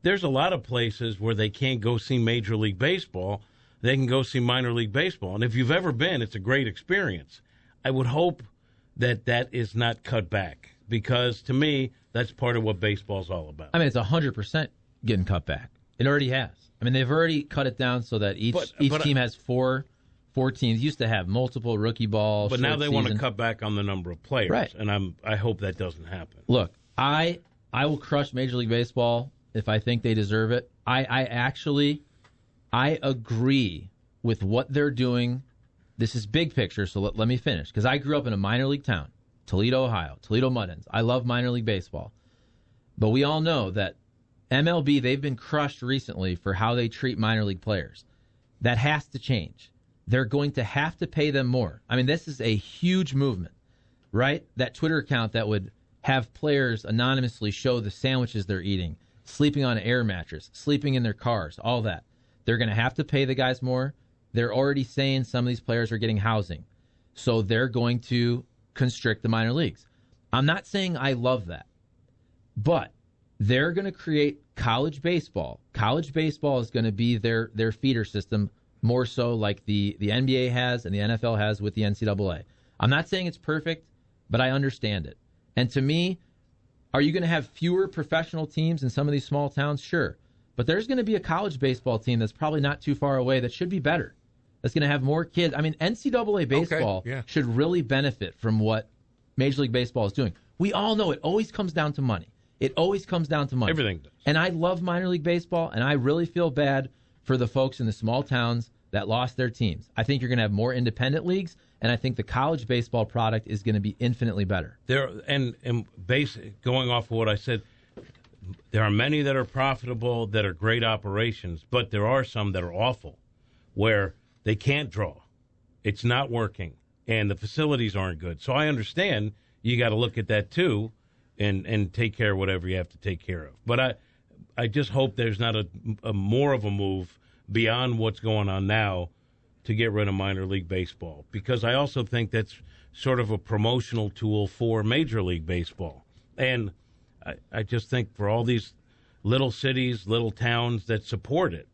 there's a lot of places where they can't go see Major League Baseball. They can go see minor league baseball. And if you've ever been, it's a great experience. I would hope that that is not cut back because, to me, that's part of what baseball's all about. I mean, it's 100% getting cut back. It already has. I mean, they've already cut it down so that each team has four teams. Used to have multiple rookie ball. But now they season. want to cut back on the number of players. Right. And I hope that doesn't happen. Look, I will crush Major League Baseball if I think they deserve it. I agree with what they're doing. This is big picture, so let me finish. Because I grew up in a minor league town, Toledo, Ohio, Toledo Mud Hens. I love minor league baseball. But we all know that MLB, they've been crushed recently for how they treat minor league players. That has to change. They're going to have to pay them more. I mean, this is a huge movement, right? That Twitter account that would have players anonymously show the sandwiches they're eating, sleeping on an air mattress, sleeping in their cars, all that. They're going to have to pay the guys more. They're already saying some of these players are getting housing. So they're going to constrict the minor leagues. I'm not saying I love that. But they're going to create college baseball. College baseball is going to be their feeder system, more so like the NBA has and the NFL has with the NCAA. I'm not saying it's perfect, but I understand it. And to me, are you going to have fewer professional teams in some of these small towns? Sure. But there's going to be a college baseball team that's probably not too far away that should be better. That's going to have more kids. I mean, NCAA baseball should really benefit from what Major League Baseball is doing. We all know it always comes down to money. It always comes down to money. Everything does. And I love minor league baseball, and I really feel bad for the folks in the small towns that lost their teams. I think you're going to have more independent leagues, and I think the college baseball product is going to be infinitely better. And going off of what I said, there are many that are profitable, that are great operations, but there are some that are awful, where they can't draw. It's not working, and the facilities aren't good. So I understand you got to look at that too, and take care of whatever you have to take care of. But I just hope there's not a more of a move beyond what's going on now to get rid of minor league baseball, because I also think that's sort of a promotional tool for Major League Baseball. And I just think for all these little cities, little towns that support it,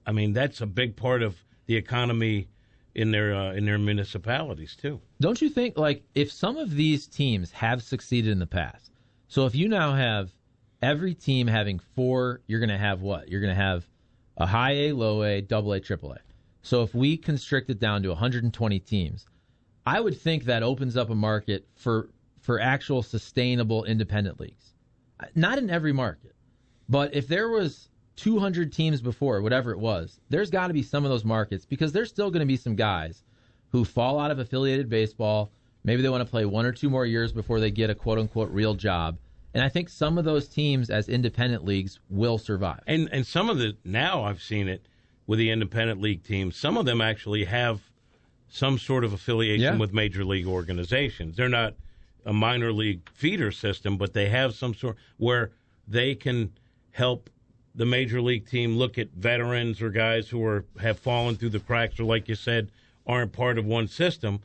I mean, that's a big part of the economy in their municipalities too. Don't you think, like, if some of these teams have succeeded in the past, so if you now have every team having four, you're going to have what? You're going to have a high A, low A, double A, triple A. So if we constrict it down to 120 teams, I would think that opens up a market for actual sustainable independent leagues. Not in every market, but if there was 200 teams before, whatever it was, there's got to be some of those markets, because there's still going to be some guys who fall out of affiliated baseball. Maybe they want to play 1 or 2 more years before they get a quote-unquote real job. And I think some of those teams as independent leagues will survive. And some of now I've seen it with the independent league teams. Some of them actually have some sort of affiliation with major league organizations. They're not a minor league feeder system, but they have some sort where they can help the major league team look at veterans or guys who have fallen through the cracks or, like you said, aren't part of one system.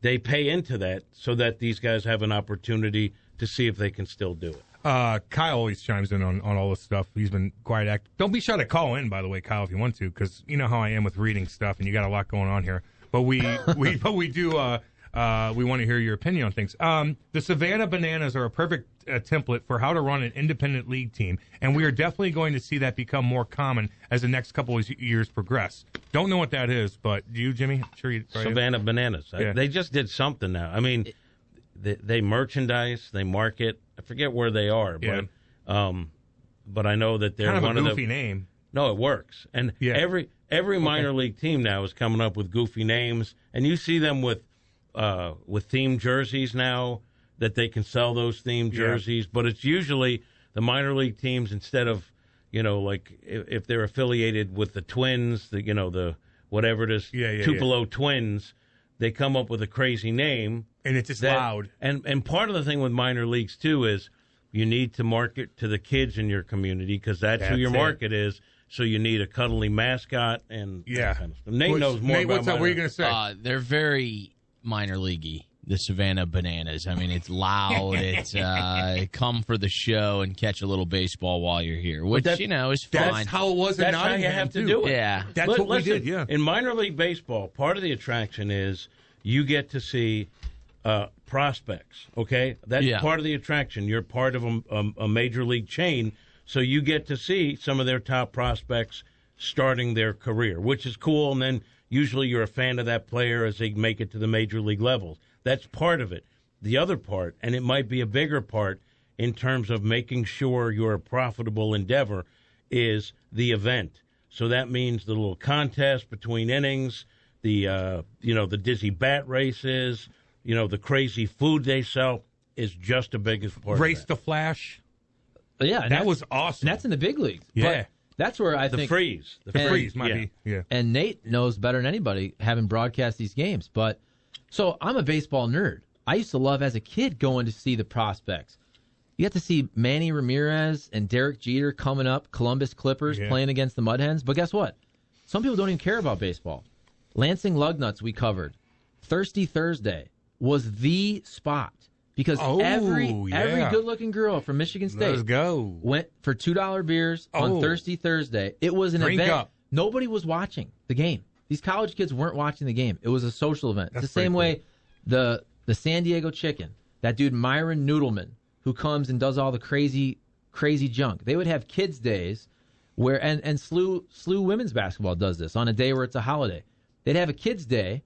They pay into that so that these guys have an opportunity to see if they can still do it. Kyle always chimes in on all this stuff. He's been quite active. Don't be shy to call in, by the way, Kyle, if you want to, because you know how I am with reading stuff, and you got a lot going on here. But we do. We want to hear your opinion on things. The Savannah Bananas are a perfect template for how to run an independent league team, and we are definitely going to see that become more common as the next couple of years progress. Don't know what that is, but do you, Jimmy? Sure you. Savannah Bananas. Yeah. They just did something now. I mean, they merchandise, they market. I forget where they are, but I know that they're kind of one a of goofy name. No, it works, and every minor league team now is coming up with goofy names, and you see them with themed jerseys now that they can sell those themed jerseys. But it's usually the minor league teams, instead of, like if they're affiliated with the Twins, the whatever it is, Tupelo Twins, they come up with a crazy name. And it's just loud. And part of the thing with minor leagues, too, is you need to market to the kids in your community, because that's who your market is. So you need a cuddly mascot and that kind of stuff. Nate knows more about what's up? What are you going to say? They're very minor leaguey. the Savannah Bananas. I mean, it's loud. It's come for the show and catch a little baseball while you're here, which, is fine. That's how it was in That's how you Nottingham, have to too. do it. Yeah. That's what we did, yeah. In minor league baseball, part of the attraction is you get to see prospects, okay? That's part of the attraction. You're part of a major league chain, so you get to see some of their top prospects starting their career, which is cool, and then usually you're a fan of that player as they make it to the major league levels. That's part of it. The other part, and it might be a bigger part in terms of making sure you're a profitable endeavor, is the event. So that means the little contest between innings, the dizzy bat races, the crazy food they sell is just the biggest part. Race of the Flash. Yeah, that was awesome. And that's in the big leagues. Yeah. But that's where I the think freeze. The freeze might be. Yeah. And Nate knows better than anybody, having broadcast these games. But so I'm a baseball nerd. I used to love as a kid going to see the prospects. You got to see Manny Ramirez and Derek Jeter coming up, Columbus Clippers playing against the Mud Hens. But guess what? Some people don't even care about baseball. Lansing Lugnuts we covered. Thirsty Thursday was the spot because every good-looking girl from Michigan State went for $2 beers on Thirsty Thursday. It was an event. Nobody was watching the game. These college kids weren't watching the game. It was a social event. It's the same way the San Diego Chicken, that dude Myron Noodleman, who comes and does all the crazy junk. They would have kids' days where and SLU women's basketball does this on a day where it's a holiday. They'd have a kids' day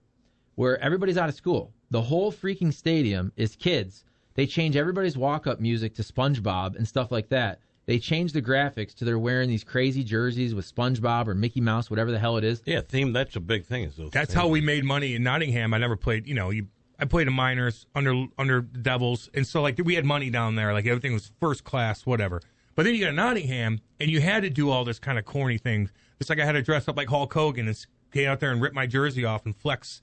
where everybody's out of school. The whole freaking stadium is kids. They change everybody's walk-up music to SpongeBob and stuff like that. They change the graphics to they're wearing these crazy jerseys with SpongeBob or Mickey Mouse, whatever the hell it is. Yeah, theme. That's a big thing. That's how we made money in Nottingham. I never played. I played in minors under Devils, and so we had money down there. Like everything was first class, whatever. But then you got to Nottingham, and you had to do all this kind of corny thing. It's like I had to dress up like Hulk Hogan and get out there and rip my jersey off and flex.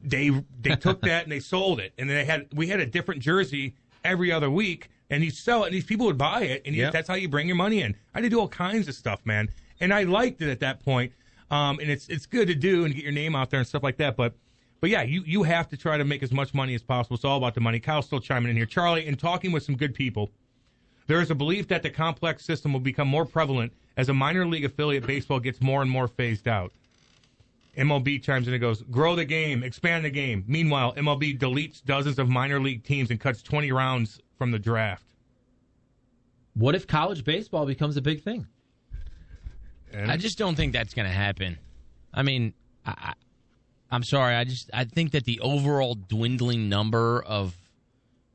They took that and they sold it, and we had a different jersey every other week, and you sell it, and these people would buy it, and that's how you bring your money in. I had to do all kinds of stuff, man, and I liked it at that point. And it's good to do and get your name out there and stuff like that, but yeah, you have to try to make as much money as possible. It's all about the money. Kyle's still chiming in here. Charlie, in talking with some good people, there is a belief that the complex system will become more prevalent as a minor league affiliate baseball gets more and more phased out. MLB chimes in and goes, grow the game, expand the game. Meanwhile, MLB deletes dozens of minor league teams and cuts 20 rounds from the draft. What if college baseball becomes a big thing? I just don't think that's going to happen. I mean, I'm sorry. I think that the overall dwindling number of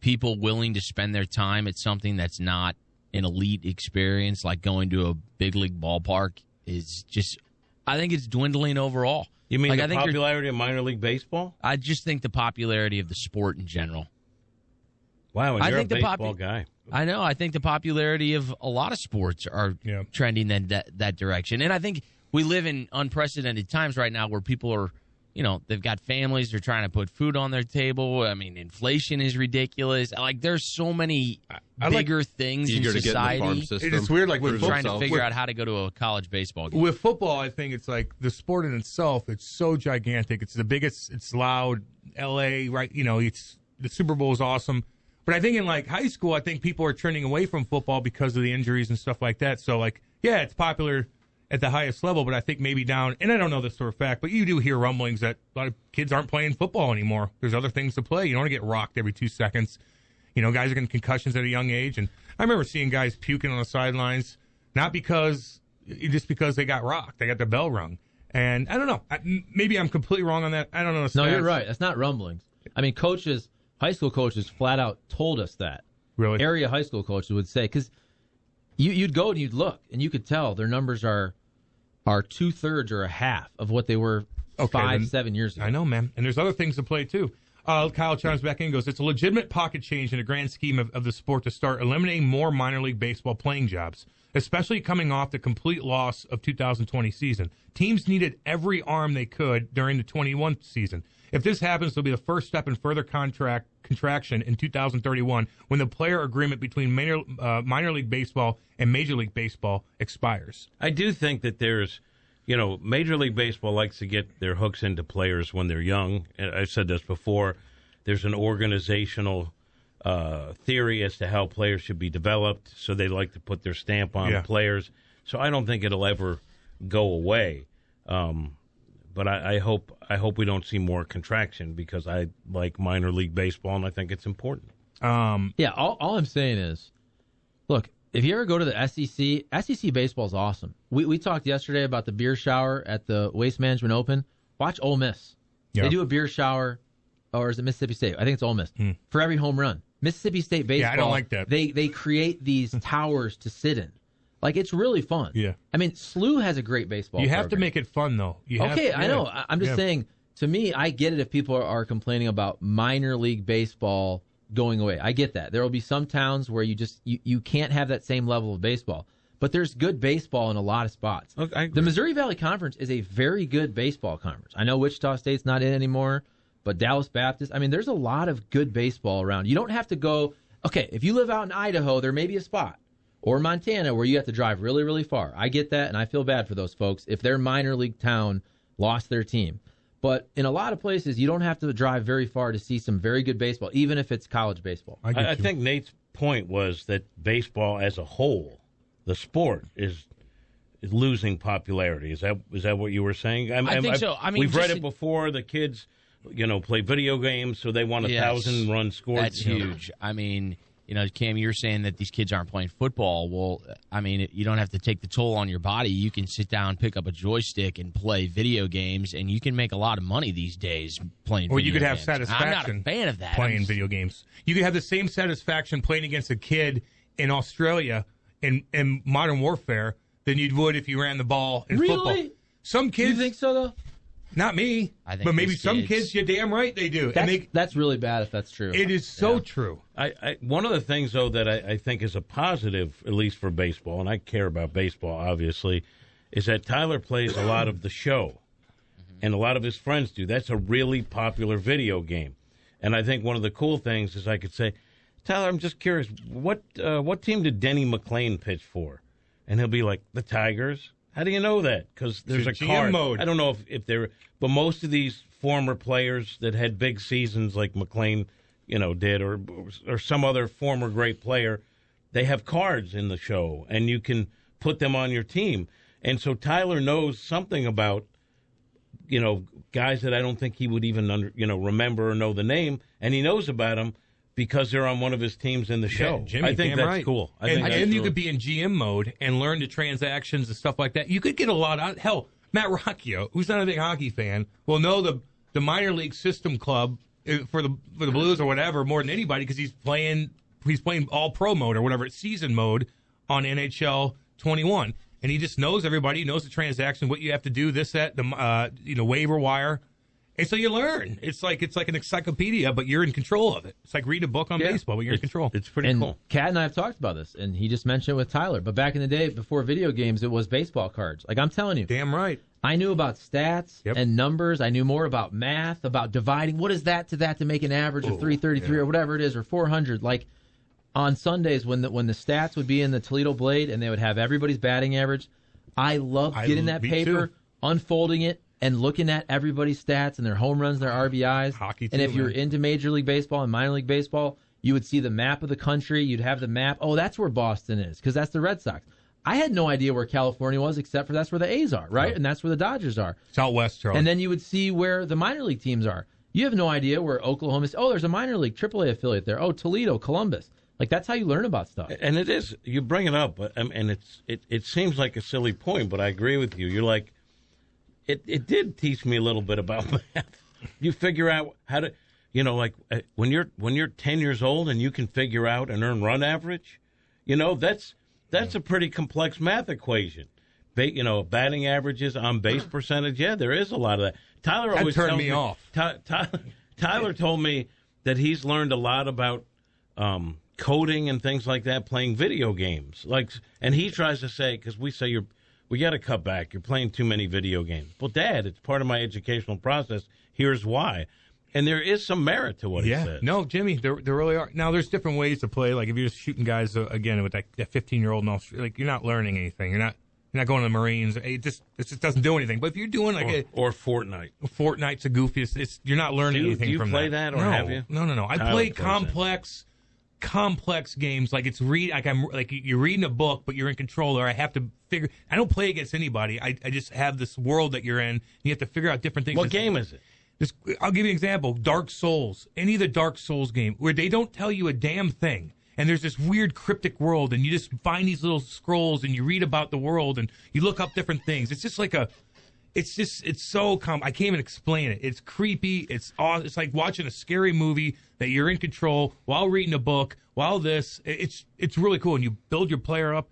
people willing to spend their time at something that's not an elite experience, like going to a big league ballpark, is just, I think it's dwindling overall. You mean the popularity of minor league baseball? I just think the popularity of the sport in general. Wow, and you're a baseball guy. I know. I think the popularity of a lot of sports are trending in that direction. And I think we live in unprecedented times right now where people are, they've got families. They're trying to put food on their table. I mean, inflation is ridiculous. Like, there's so many bigger things in society. It's weird. Like, we're trying to figure out how to go to a college baseball game. With football, I think it's like the sport in itself. It's so gigantic. It's the biggest. It's loud. L.A. Right? It's the Super Bowl is awesome. But I think in high school, I think people are trending away from football because of the injuries and stuff like that. So it's popular at the highest level, but I think maybe down, and I don't know this for a fact, but you do hear rumblings that a lot of kids aren't playing football anymore. There's other things to play. You don't want to get rocked every 2 seconds. Guys are getting concussions at a young age. And I remember seeing guys puking on the sidelines, just because they got rocked. They got their bell rung. And I don't know. Maybe I'm completely wrong on that. I don't know. No, you're right. That's not rumblings. I mean, high school coaches flat out told us that. Really? Area high school coaches would say, because you'd go and you'd look, and you could tell their numbers are 2/3 or a half of what they were 5-7 years ago. I know, man. And there's other things to play, too. Kyle chimes back in and goes, it's a legitimate pocket change in the grand scheme of the sport to start eliminating more minor league baseball playing jobs, especially coming off the complete loss of 2020 season. Teams needed every arm they could during the 21 season. If this happens, it'll be the first step in further contraction in 2031 when the player agreement between minor league baseball and Major League Baseball expires. I do think that there's, Major League Baseball likes to get their hooks into players when they're young. I've said this before. there's an organizational theory as to how players should be developed, so they like to put their stamp on players. So I don't think it'll ever go away. But I hope we don't see more contraction, because I like minor league baseball and I think it's important. All I'm saying is, look, if you ever go to the SEC baseball is awesome. We talked yesterday about the beer shower at the Waste Management Open. Watch Ole Miss. Yep. They do a beer shower, or is it Mississippi State? I think it's Ole Miss, for every home run. Mississippi State baseball, I don't like that. They create these towers to sit in. Like, it's really fun. Yeah. I mean, SLU has a great baseball program. have to make it fun, though. I know. I'm just saying, to me, I get it if people are complaining about minor league baseball going away. I get that. There will be some towns where you can't have that same level of baseball. But there's good baseball in a lot of spots. Okay, the Missouri Valley Conference is a very good baseball conference. I know Wichita State's not in anymore, but Dallas Baptist, I mean, there's a lot of good baseball around. You don't have to go, okay, if you live out in Idaho, there may be a spot, or Montana, where you have to drive really, really far. I get that, and I feel bad for those folks if their minor league town lost their team. But in a lot of places, you don't have to drive very far to see some very good baseball, even if it's college baseball. I think Nate's point was that baseball as a whole, the sport, is losing popularity. Is that what you were saying? I think so. I mean, we've read it before. The kids, play video games, so they want 1,000 run scores. That's huge. I mean, Cam, you're saying that these kids aren't playing football. Well, I mean, you don't have to take the toll on your body. You can sit down, pick up a joystick, and play video games, and you can make a lot of money these days playing video games. Or you could have satisfaction. I'm not a fan of that. Playing video games. You could have the same satisfaction playing against a kid in Australia in Modern Warfare than you would if you ran the ball in football. Some kids. You think so, though? Not me, but maybe some kids. You're damn right they do. That's really bad if that's true. It is so true. One of the things, though, that I think is a positive, at least for baseball, and I care about baseball, obviously, is that Tyler plays a lot of the show, and a lot of his friends do. That's a really popular video game. And I think one of the cool things is I could say, Tyler, I'm just curious, what team did Denny McLain pitch for? And he'll be like, the Tigers. How do you know that? Because there's a card. Mode. I don't know if they're, but most of these former players that had big seasons like McLain, did, or some other former great player, they have cards in the show, and you can put them on your team. And so Tyler knows something about, guys that I don't think he would even remember or know the name, and he knows about them because they're on one of his teams in the show. Jimmy, I think that's right. cool. And you could be in GM mode and learn the transactions and stuff like that. You could get a lot out. Hell, Matt Rocchio, who's not a big hockey fan, will know the minor league system club for the Blues or whatever more than anybody, because he's playing all pro mode or whatever, it's season mode on NHL 21, and he just knows everybody. He knows the transaction, what you have to do, this, that, the waiver wire. And so you learn. It's like an encyclopedia, but you're in control of it. It's like read a book on baseball, but you're in control. It's pretty cool. Kat and I have talked about this, and he just mentioned it with Tyler. But back in the day, before video games, it was baseball cards. Like, I'm telling you. Damn right. I knew about stats and numbers. I knew more about math, about dividing. What is that to make an average of 333 or whatever it is, or 400? Like, on Sundays when the stats would be in the Toledo Blade and they would have everybody's batting average, I loved getting that paper, unfolding it, and looking at everybody's stats and their home runs, their RBIs. Hockey too, and if you're man. into Major League Baseball and minor league baseball, you would see the map of the country. You'd have the map. Oh, that's where Boston is, because that's the Red Sox. I had no idea where California was, except for that's where the A's are, right? And that's where the Dodgers are. It's out west, Charlie. And then you would see where the minor league teams are. You have no idea where Oklahoma is. Oh, there's a minor league AAA affiliate there. Oh, Toledo, Columbus. Like, that's how you learn about stuff. And it is. You bring it up, and it seems like a silly point, but I agree with you. You're like, it did teach me a little bit about math. You figure out how to, when you're 10 years old and you can figure out an earned run average, that's a pretty complex math equation. Batting averages, on base percentage. Yeah, there is a lot of that. Tyler always turned me off. Tyler told me that he's learned a lot about coding and things like that playing video games. And he tries to say, because we say we got to cut back. You're playing too many video games. Well, Dad, it's part of my educational process. Here's why. And there is some merit to what he says. No, Jimmy, there really are. Now, there's different ways to play. Like, if you're just shooting guys, again, with that 15-year-old, and all, like, you're not learning anything. You're You're not going to the Marines. It just doesn't do anything. But if you're doing like or Fortnite. Fortnite's the goofiest. You're not learning anything from that. Do you play that or have you? No. I play complex games like you're reading a book, but you're in controller. I have to figure. I don't play against anybody. I just have this world that you're in. You have to figure out different things. What game is it? I'll give you an example. Dark Souls. Any of the Dark Souls game where they don't tell you a damn thing. And there's this weird cryptic world, and you just find these little scrolls, and you read about the world, and you look up different things. It's just like it's so I can't even explain it. It's creepy. It's like watching a scary movie that you're in control while reading a book. It's really cool, and you build your player up.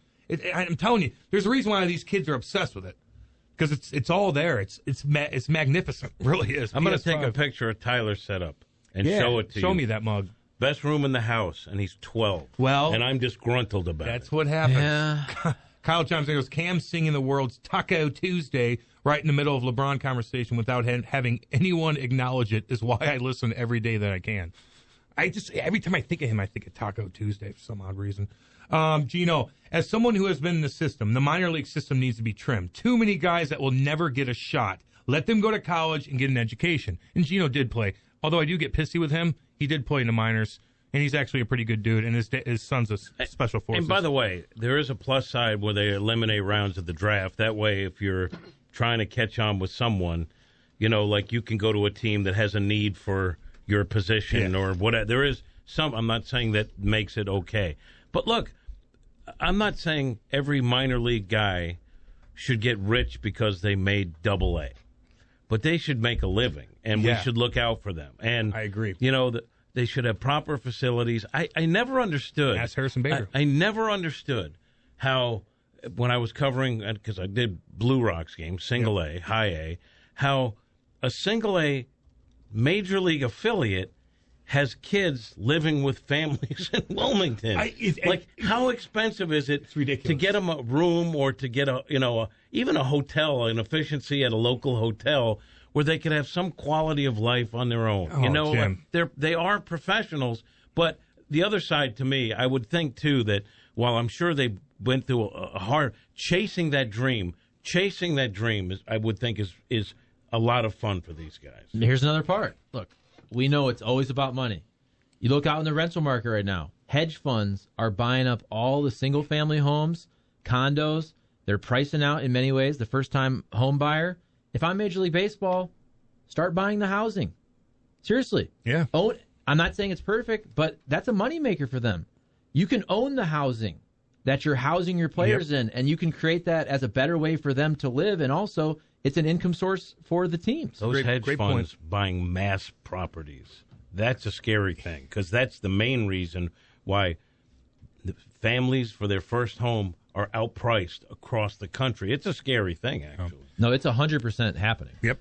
I'm telling you, there's a reason why these kids are obsessed with it. Because it's all there. It's magnificent. It really is. I'm going to take a picture of Tyler's setup and show it to you. Show me that mug. Best room in the house, and he's 12. Well, and I'm disgruntled about it. That's what happens. Yeah. Kyle chimes in and goes, Cam singing the world's Taco Tuesday right in the middle of LeBron conversation without having anyone acknowledge it is why I listen every day that I can. Every time I think of him, I think of Taco Tuesday for some odd reason. Gino, as someone who has been in the system, the minor league system needs to be trimmed. Too many guys that will never get a shot. Let them go to college and get an education. And Gino did play. Although I do get pissy with him, he did play in the minors, and he's actually a pretty good dude, and his son's a special forces. And by the way, there is a plus side where they eliminate rounds of the draft. That way, if you're trying to catch on with someone, like you can go to a team that has a need for your position or whatever. There is some, I'm not saying that makes it okay. But look, I'm not saying every minor league guy should get rich because they made Double-A. But they should make a living, and we should look out for them. And I agree. They should have proper facilities. I never understood. Ask Harrison Bader. I never understood how, when I was covering, because I did Blue Rocks games, single A, high A, how a single A major league affiliate has kids living with families in Wilmington. How expensive is it to get them a room or to get even a hotel, an efficiency at a local hotel where they could have some quality of life on their own? Jim. They are professionals, but the other side to me, I would think too that while I'm sure they went through a hard chasing that dream I would think is a lot of fun for these guys. Here's another part. Look, we know it's always about money. You look out in the rental market right now. Hedge funds are buying up all the single-family homes, condos. They're pricing out, in many ways, the first-time home buyer. If I'm Major League Baseball, start buying the housing. Seriously. Yeah. I'm not saying it's perfect, but that's a moneymaker for them. You can own the housing that you're housing your players in, and you can create that as a better way for them to live, and also it's an income source for the teams. Those hedge funds buying mass properties, that's a scary thing, because that's the main reason why the families for their first home are outpriced across the country. It's a scary thing, actually. No, it's 100% happening. Yep.